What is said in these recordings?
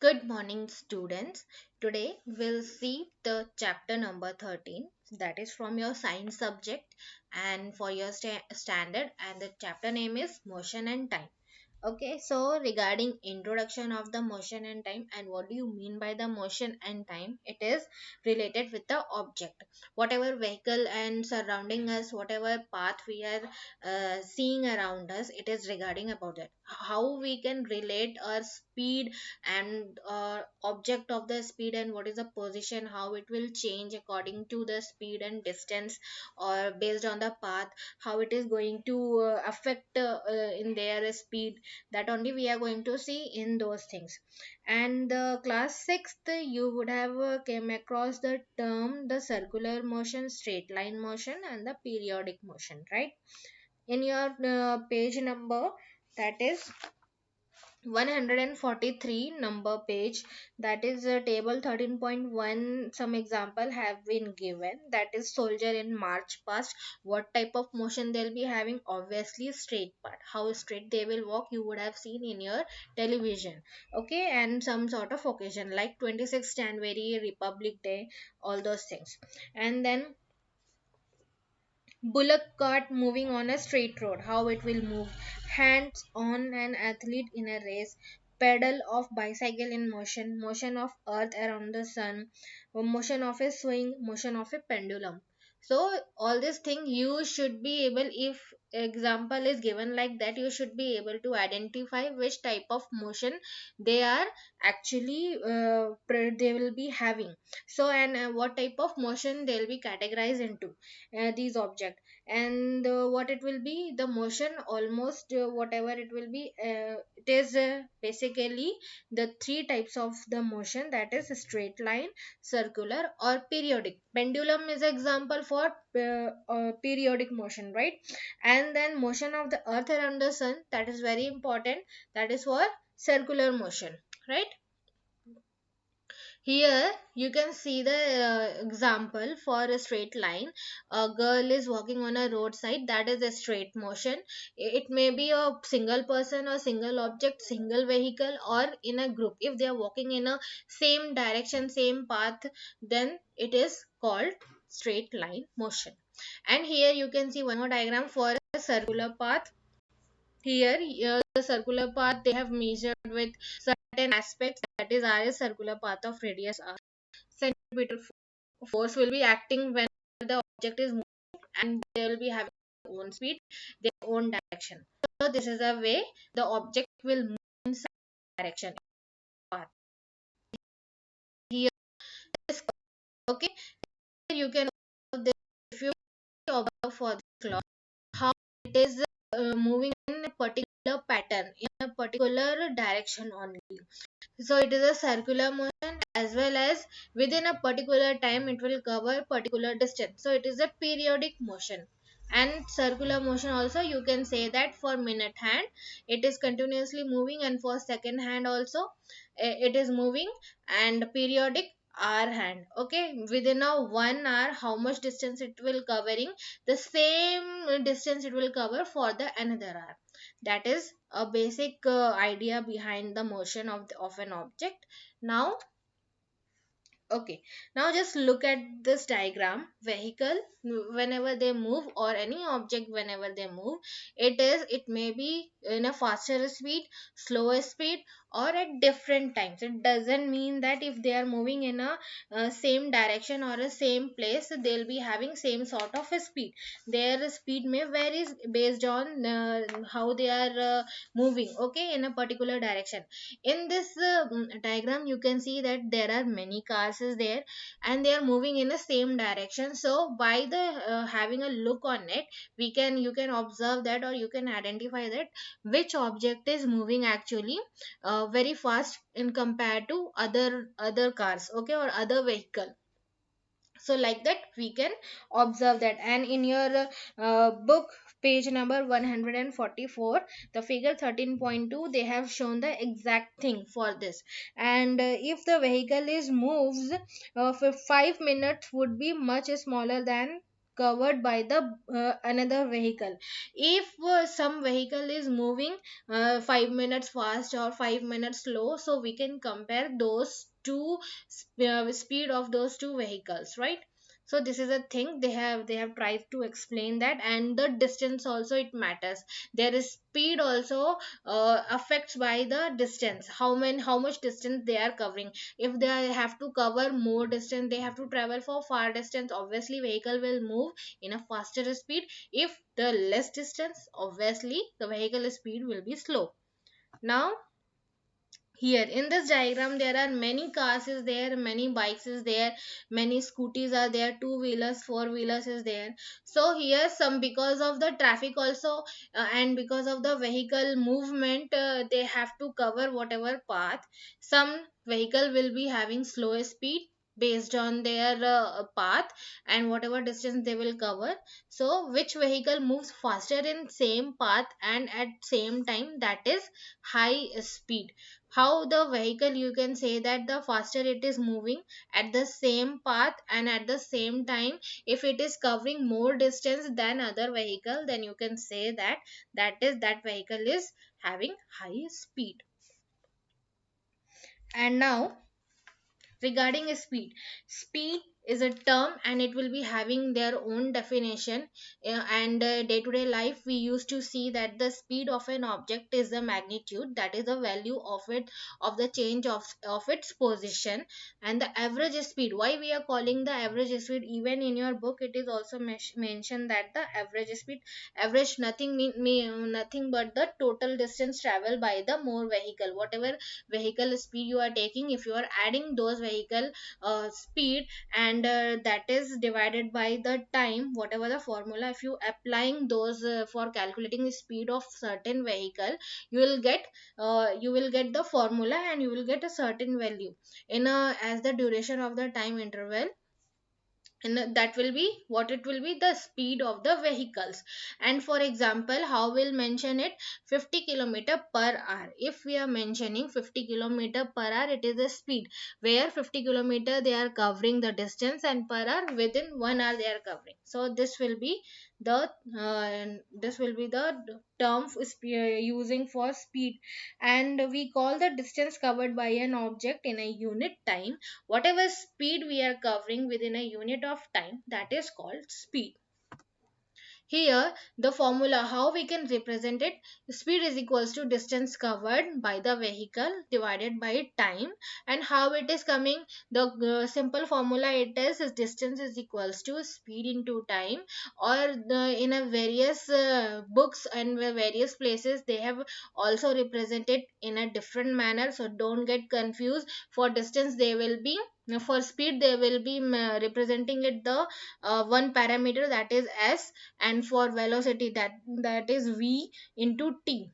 Good morning, students. Today we'll see the chapter number 13, that is from your science subject and for your standard, and the chapter name is Motion and Time. Okay, so regarding introduction of the motion and time and what do you mean by the motion and time, it is related with the object. Whatever vehicle and surrounding us, whatever path we are seeing around us, it is regarding about that. How we can relate our speed and object of the speed and what is the position, how it will change according to the speed and distance or based on the path, how it is going to affect in their speed, that only we are going to see in those things. And the class 6th you would have came across the term the circular motion, straight line motion and the periodic motion, right? In your page number, that is 143 number page, that is table 13.1, some example have been given, that is soldier in march past. What type of motion they'll be having? Obviously straight part, how straight they will walk you would have seen in your television. Okay, and some sort of occasion like 26th January, Republic Day, all those things. And then bullock cart moving on a straight road, how it will move. Hands on an athlete in a race. Pedal of bicycle in motion. Motion of earth around the sun. Motion of a swing. Motion of a pendulum. So all this thing you should be able, if example is given like that, you should be able to identify which type of motion they are actually they will be having. So and what type of motion they will be categorized into these objects. And what it will be, the motion almost whatever it will be, it is basically the three types of the motion, that is straight line, circular or periodic. Pendulum is example for periodic motion, right? And then motion of the earth around the sun, that is very important, that is for circular motion, right? Here you can see the example for a straight line. A girl is walking on a roadside, that is a straight motion. It may be a single person or single object, single vehicle or in a group. If they are walking in a same direction, same path, then it is called straight line motion. And here you can see one more diagram for a circular path. Here, the circular path they have measured with certain aspects, that is r is circular path of radius r. Centripetal force will be acting when the object is moving and they will be having their own speed, their own direction. So this is a way the object will move in some direction path. Here is okay. Here you can observe this, if you observe for the clock how it is moving in a particular pattern in a particular direction only. So it is a circular motion, as well as within a particular time it will cover particular distance. So it is a periodic motion. And circular motion also you can say that for minute hand it is continuously moving, and for second hand also it is moving, and periodic hour hand. Okay, within a 1 hour how much distance it will covering, the same distance it will cover for the another hour. That is a basic idea behind the motion of an object. Now, okay, now just look at this diagram. Vehicle, whenever they move, or any object whenever they move, it may be in a faster speed, slower speed, or at different times. It doesn't mean that if they are moving in a same direction or a same place, they'll be having same sort of a speed. Their speed may vary based on how they are moving, okay, in a particular direction. In this diagram you can see that there are many cars is there, and they are moving in the same direction. So by the having a look on it, we can you can observe that, or you can identify that which object is moving actually very fast in compared to other cars, okay, or other vehicle. So like that we can observe that. And in your book page number 144, the figure 13.2, they have shown the exact thing for this. And if the vehicle is moves for 5 minutes would be much smaller than covered by the another vehicle. If some vehicle is moving 5 minutes fast or 5 minutes slow, so we can compare those two speed of those two vehicles, right? So this is a thing they have tried to explain that. And the distance also it matters. There is speed also affects by the distance, how much distance they are covering. If they have to cover more distance, they have to travel for far distance, obviously vehicle will move in a faster speed. If the less distance, obviously the vehicle speed will be slow. Now here in this diagram there are many cars is there, many bikes is there, many scooties are there, two wheelers, four wheelers is there. So here some, because of the traffic also and because of the vehicle movement, they have to cover whatever path. Some vehicle will be having slower speed based on their path and whatever distance they will cover. So which vehicle moves faster in same path and at same time, that is high speed. How the vehicle, you can say that the faster it is moving at the same path and at the same time, if it is covering more distance than other vehicle, then you can say that that vehicle is having high speed. And now regarding speed is a term and it will be having their own definition. And day to day life we used to see that the speed of an object is the magnitude, that is the value of it, of the change of its position. And the average speed, why we are calling the average speed, even in your book it is also mentioned that the average speed, average nothing nothing but the total distance traveled by the more vehicle, whatever vehicle speed you are taking, if you are adding those vehicle speed and that is divided by the time, whatever the formula, if you applying those for calculating the speed of certain vehicle, you will get the formula and you will get a certain value in a, as the duration of the time interval. And that will be what it will be, the speed of the vehicles. And for example, how we'll mention it, 50 kilometer per hour. If we are mentioning 50 kilometer per hour, it is the speed where 50 kilometer they are covering the distance, and per hour within 1 hour they are covering. So this will be the term using for speed. And we call the distance covered by an object in a unit time. Whatever speed we are covering within a unit of time, that is called speed. Here, the formula how we can represent it, speed is equals to distance covered by the vehicle divided by time. And how it is coming, the simple formula it is distance is equals to speed into time. Or in a various books and various places they have also represented in a different manner, so don't get confused. For distance they will be, for speed they will be representing it the one parameter, that is s. And for velocity, that is v into t.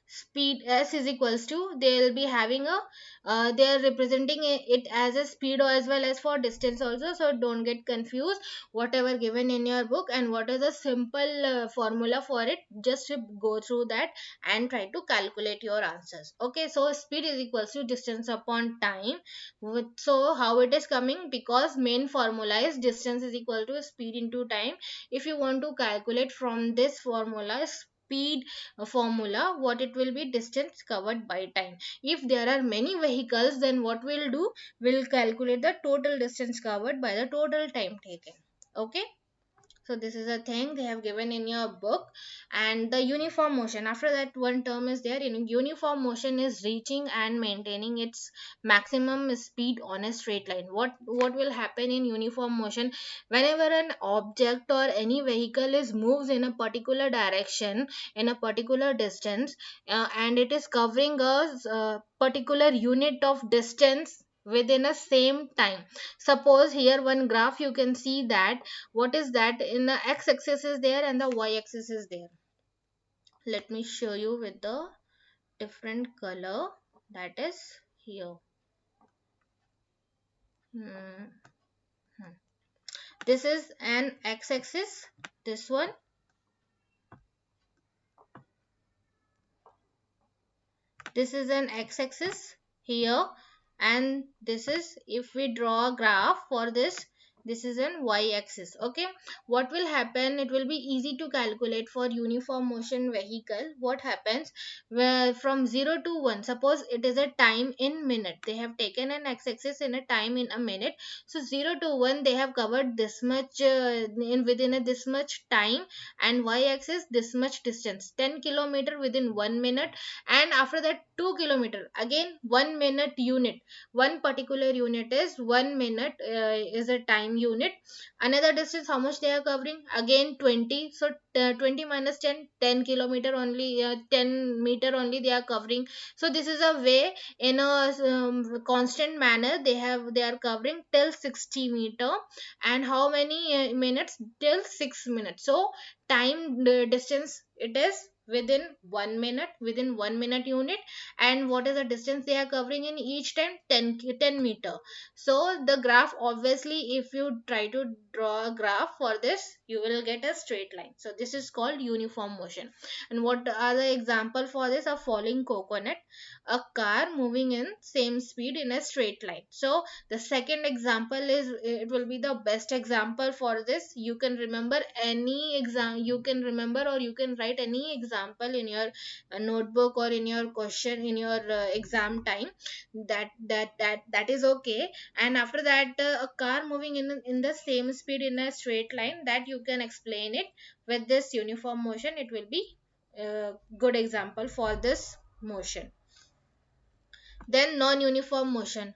Speed s is equals to, they will be having a they are representing it as a speed as well as for distance also, so don't get confused. Whatever given in your book and what is the simple formula for it, just go through that and try to calculate your answers. Okay, so speed is equals to distance upon time. So how it is coming, because main formula is distance is equal to speed into time. If you want to calculate from this formula speed formula, what it will be, distance covered by time. If there are many vehicles, then what we'll do, we'll calculate the total distance covered by the total time taken. Okay, so this is a thing they have given in your book. And the uniform motion, after that one term is there. In uniform motion is reaching and maintaining its maximum speed on a straight line. What will happen in uniform motion, whenever an object or any vehicle is moves in a particular direction in a particular distance, and it is covering a particular unit of distance within a same time. Suppose here one graph you can see that, what is that, in the x-axis is there and the y-axis is there. Let me show you with the different color, that is here. Hmm. This is an x-axis, this one. This is an x-axis here, and this is, if we draw a graph for this, This is an y-axis. Okay, what will happen, it will be easy to calculate for uniform motion vehicle. What happens, where from 0 to 1, suppose it is a time in minute, they have taken an x-axis in a time in a minute. So 0 to 1 they have covered this much in within this much time, and y-axis this much distance, 10 kilometer within 1 minute. And after that 2 kilometer, again 1 minute unit, one particular unit is 1 minute, is a time unit. Another distance, how much they are covering, again 20. So 20 minus 10, 10 kilometer only, 10 meter only they are covering. So this is a way, in a constant manner, they are covering till 60 meter. And how many minutes, till 6 minutes. So time distance, it is within 1 minute, within 1 minute unit. And what is the distance they are covering in each time, 10 meter. So the graph, obviously if you try to draw a graph for this, you will get a straight line. So this is called uniform motion. And what are the example for this? A falling coconut, a car moving in same speed in a straight line. So the second example is, it will be the best example for this. You can remember any exam, you can remember or you can write any example in your notebook or in your question in your exam time. That is okay. And after that, a car moving in the same speed in a straight line, that you can explain it with this uniform motion. It will be a good example for this motion. Then non-uniform motion.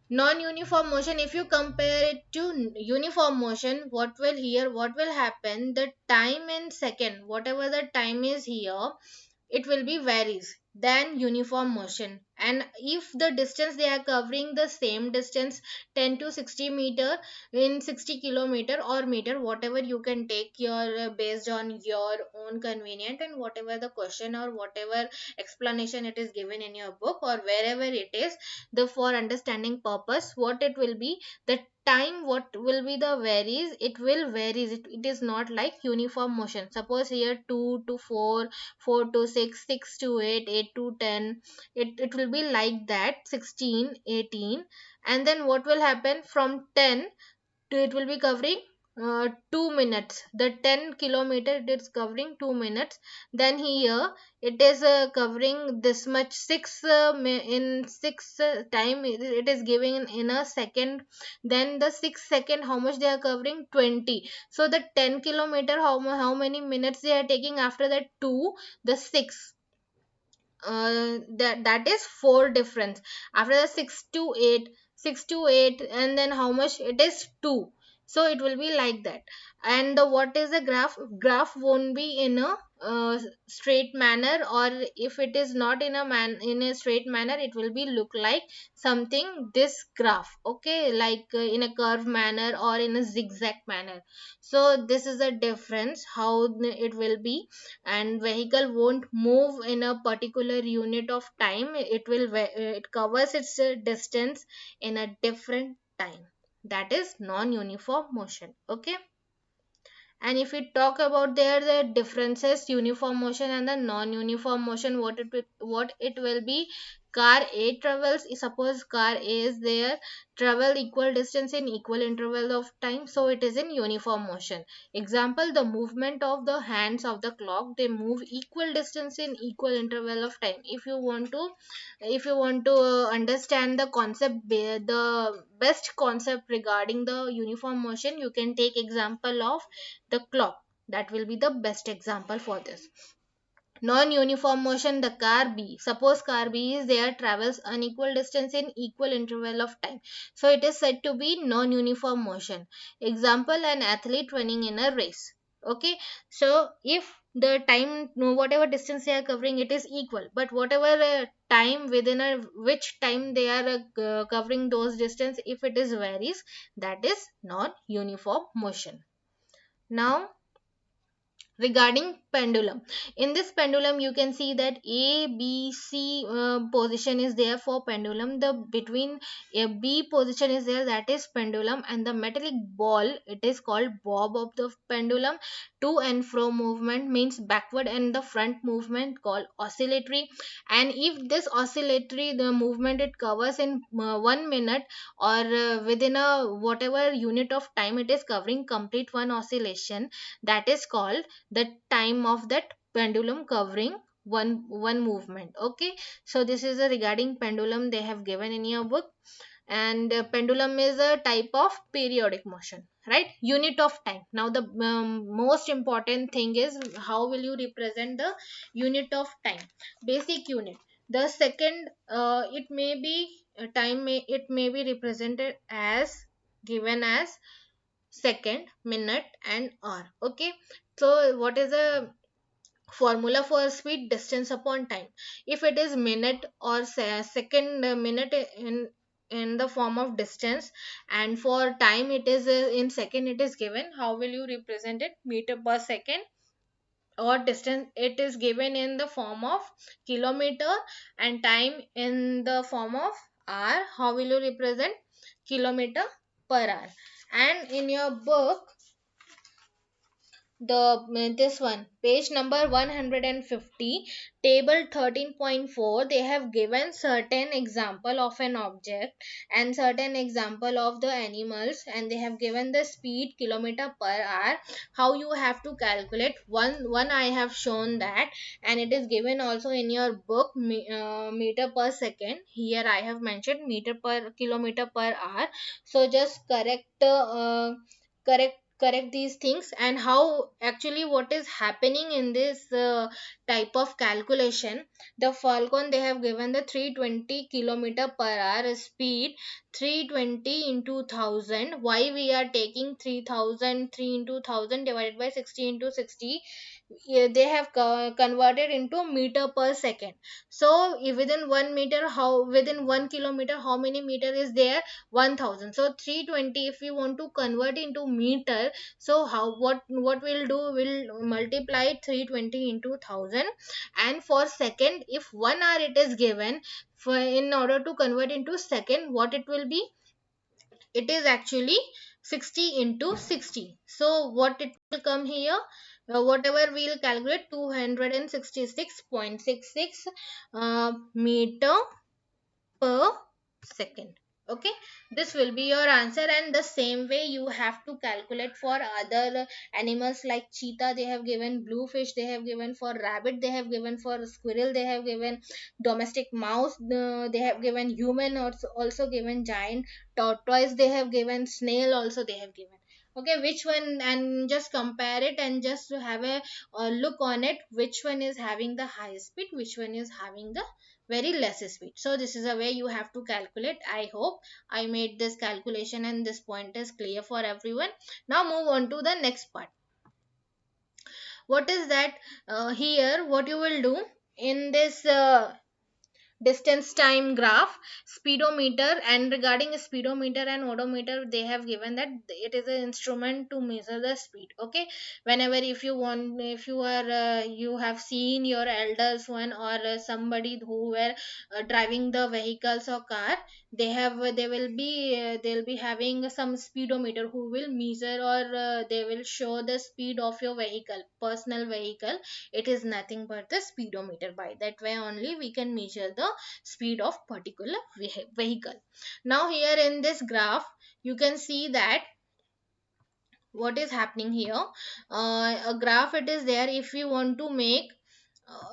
Non-uniform motion, if you compare it to uniform motion, what will happen, the time in second, whatever the time is here, it will be varies than uniform motion. And if the distance they are covering the same distance, 10 to 60 meter in 60 kilometer or meter, whatever you can take your based on your own convenient, and whatever the question or whatever explanation it is given in your book or wherever it is, the for understanding purpose, what it will be, the time what will be the varies, it will varies, it is not like uniform motion. Suppose here 2 to 4, 4 to 6, 6 to 8, 8 to 10, it will be like that, 16, 18. And then what will happen, from 10 to, it will be covering 2 minutes, the 10 kilometer it is covering 2 minutes. Then here it is covering this much 6 in 6 time, it is giving in a second. Then the 6 second, how much they are covering, 20. So the 10 kilometer, how many minutes they are taking, after that 2, the 6, that is 4 difference. After the 6 to 8, 6 to 8, and then how much, it is 2. So it will be like that. And the what is the graph won't be in a straight manner, or if it is not in a in a straight manner, it will be look like something this graph, okay, like in a curve manner or in a zigzag manner. So this is the difference how it will be. And vehicle won't move in a particular unit of time, it will it covers its distance in a different time. That is non-uniform motion. Okay, and if we talk about there the differences, uniform motion and the non-uniform motion, what it will be, car A travels, suppose car A is there, travel equal distance in equal interval of time, so it is in uniform motion. Example, the movement of the hands of the clock, they move equal distance in equal interval of time. If you want to, understand the concept, the best concept regarding the uniform motion, you can take example of the clock. That will be the best example for this. Non-uniform motion, the car B, suppose car B is there, travels unequal distance in equal interval of time, so it is said to be non-uniform motion. Example, an athlete running in a race. Okay, so if the time, whatever distance they are covering, it is equal, but whatever time within a which time they are covering those distance, if it is varies, that is non-uniform motion. Now regarding pendulum, in this pendulum you can see that a b c position is there for pendulum, the between a b position is there, that is pendulum, and the metallic ball, it is called bob of the pendulum. to and fro movement means backward and the front movement called oscillatory. And if this oscillatory the movement it covers in 1 minute, or within a whatever unit of time it is covering complete one oscillation, that is called the time of that pendulum covering one movement. Okay, so this is a regarding pendulum they have given in your book. And pendulum is a type of periodic motion, right? Unit of time. Now the most important thing is how will you represent the unit of time. Basic unit, the second, it may be time may it may be represented as given as second, minute and hour. Okay, so what is the formula for speed? Distance upon time. If it is minute or second, minute in the form of distance, and for time it is in second it is given, how will you represent it? Meter per second. Or distance it is given in the form of kilometer, and time in the form of hour, how will you represent? Kilometer per hour. And in your book, the this one, page number 150, table 13.4, they have given certain example of an object and certain example of the animals, and they have given the speed kilometer per hour. How you have to calculate? One I have shown that, and it is given also in your book, meter per second. Here I have mentioned meter per kilometer per hour. So just correct these things. And how actually what is happening in this type of calculation. The falcon, they have given the 320 kilometer per hour speed. 320 into 1000. Why we are taking 3000? 3 into 1000 divided by 60 into 60. Yeah, they have converted into meter per second. So within 1 meter, how within 1 kilometer, how many meter is there? 1000. So 320, if we want to convert into meter, so how what we'll do, we'll multiply 320 into 1000. And for second, if 1 hour it is given, for in order to convert into second, what it will be? It is actually 60 into 60. So what it will come here? Whatever we'll calculate, 266.66 meter per second. Okay, this will be your answer. And the same way you have to calculate for other animals like cheetah, they have given bluefish, they have given for rabbit, they have given for squirrel, they have given domestic mouse, they have given human, also given giant tortoise, they have given snail, also they have given. Okay, which one? And just compare it and just to have a look on it, which one is having the highest speed, which one is having the very less speed. So this is a way you have to calculate. I hope I made this calculation and this point is clear for everyone. Now move on to the next part. What is that? Here what you will do in this distance time graph, speedometer. And regarding speedometer and odometer, they have given that it is an instrument to measure the speed. Okay, whenever if you want, if you are you have seen your elders one, or somebody who were driving the vehicles or car, they will be they'll be having some speedometer who will measure, or they will show the speed of your vehicle, personal vehicle. It is nothing but the speedometer. By that way only we can measure the speed of particular vehicle. Now here in this graph you can see that what is happening here. A graph it is there. If you want to make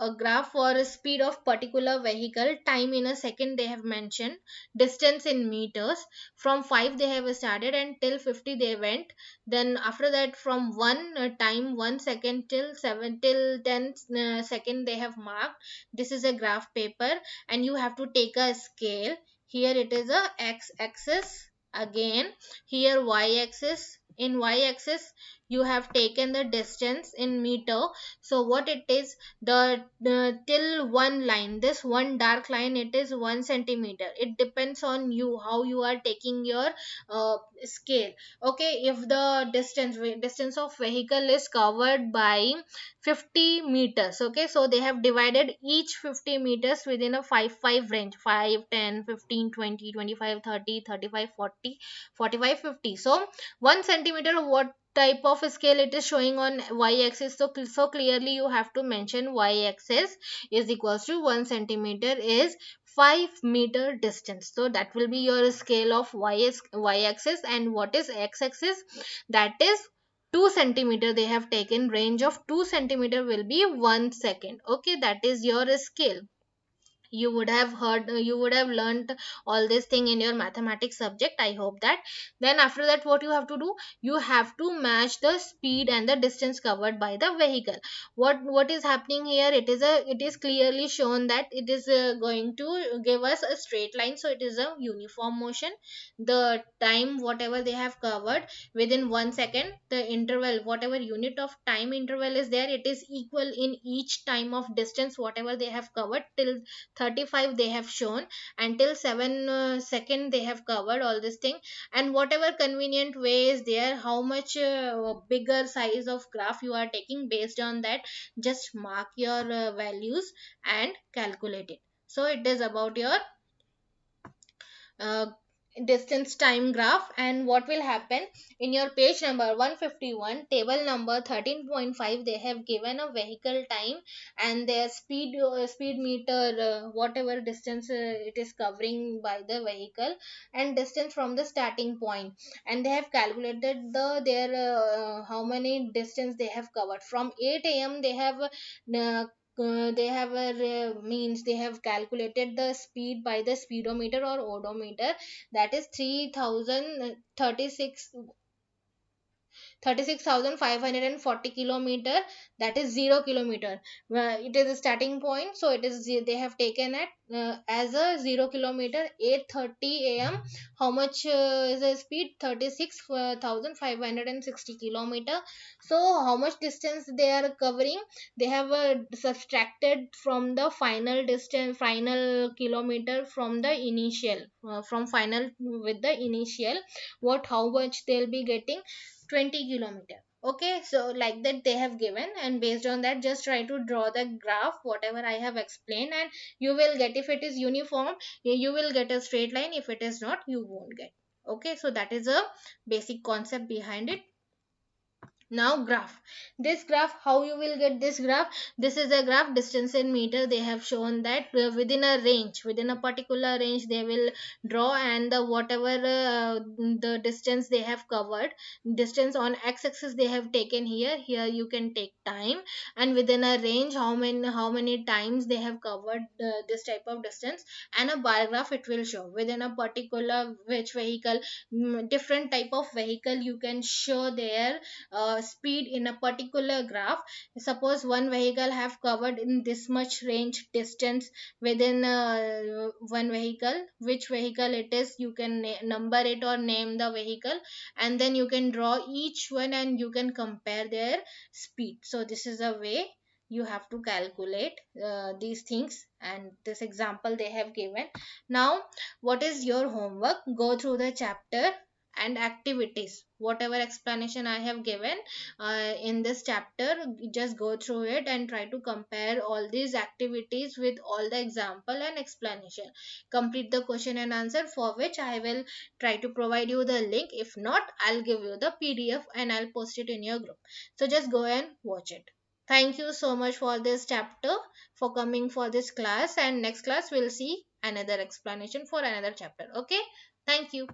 a graph for a speed of particular vehicle, time in a second they have mentioned, distance in meters. From 5 they have started and till 50 they went. Then after that, from 1 time 1 second till 7 till 10 second they have marked. This is a graph paper, and you have to take a scale. Here it is a x axis. Again here y axis. In y axis you have taken the distance in meter. So what it is, the till one line, this one dark line, it is 1 centimeter. It depends on you how you are taking your scale. Okay, if the distance of vehicle is covered by 50 meters, okay, so they have divided each 50 meters within a 5 range, 5, 10, 15, 20, 25, 30, 35, 40, 45, 50. So 1 centimeter, what type of scale it is showing on y-axis. So so clearly you have to mention y-axis is equals to 1 centimeter is 5 meter distance. So that will be your scale of y-axis. And what is x-axis? That is 2 centimeter. They have taken range of 2 centimeter will be 1 second. Okay, that is your scale. You would have heard, you would have learned all this thing in your mathematics subject, I hope that. Then after that, what you have to do, you have to match the speed and the distance covered by the vehicle. What is happening here? It is clearly shown that it is going to give us a straight line, so it is a uniform motion. The time whatever they have covered within 1 second, the interval, whatever unit of time interval is there, it is equal in each time of distance whatever they have covered. Till 35 they have shown, until 7 second they have covered all this thing. And whatever convenient way is there, how much bigger size of graph you are taking, based on that just mark your values and calculate it. So it is about your uh, distance time graph. And what will happen in your page number 151, table number 13.5, they have given a vehicle time and their speed meter, whatever distance it is covering by the vehicle, and distance from the starting point. And they have calculated their how many distance they have covered from 8 a.m. They have they have a means they have calculated the speed by the speedometer or odometer, that is 36,540 kilometer, that is 0 kilometer. It is a starting point, so it is they have taken it as a 0 kilometer 8:30 a.m. How much is the speed? 36,560 kilometer. So how much distance they are covering? They have subtracted from the final distance, final kilometer from the initial, from final with the initial, what how much they'll be getting? 20 kilometer. Okay, so like that they have given, and based on that just try to draw the graph whatever I have explained, and you will get, if it is uniform, you will get a straight line. If it is not, you won't get. Okay, so that is a basic concept behind it. Now graph, this graph, how you will get this graph? This is a graph distance in meter. They have shown that within a range, within a particular range they will draw, and the whatever the distance they have covered, distance on x-axis they have taken here. Here you can take time, and within a range how many times they have covered this type of distance. And a bar graph it will show within a particular which vehicle, different type of vehicle you can show their speed in a particular graph. Suppose one vehicle have covered in this much range distance within one vehicle, which vehicle it is, you can number it or name the vehicle, and then you can draw each one and you can compare their speed. So this is a way you have to calculate these things, and this example they have given. Now what is your homework? Go through the chapter and activities, whatever explanation I have given in this chapter, just go through it and try to compare all these activities with all the example and explanation. Complete the question and answer, for which I will try to provide you the link. If not, I'll give you the PDF and I'll post it in your group. So just go and watch it. Thank you so much for this chapter, for coming for this class, and next class we'll see another explanation for another chapter. Okay, thank you.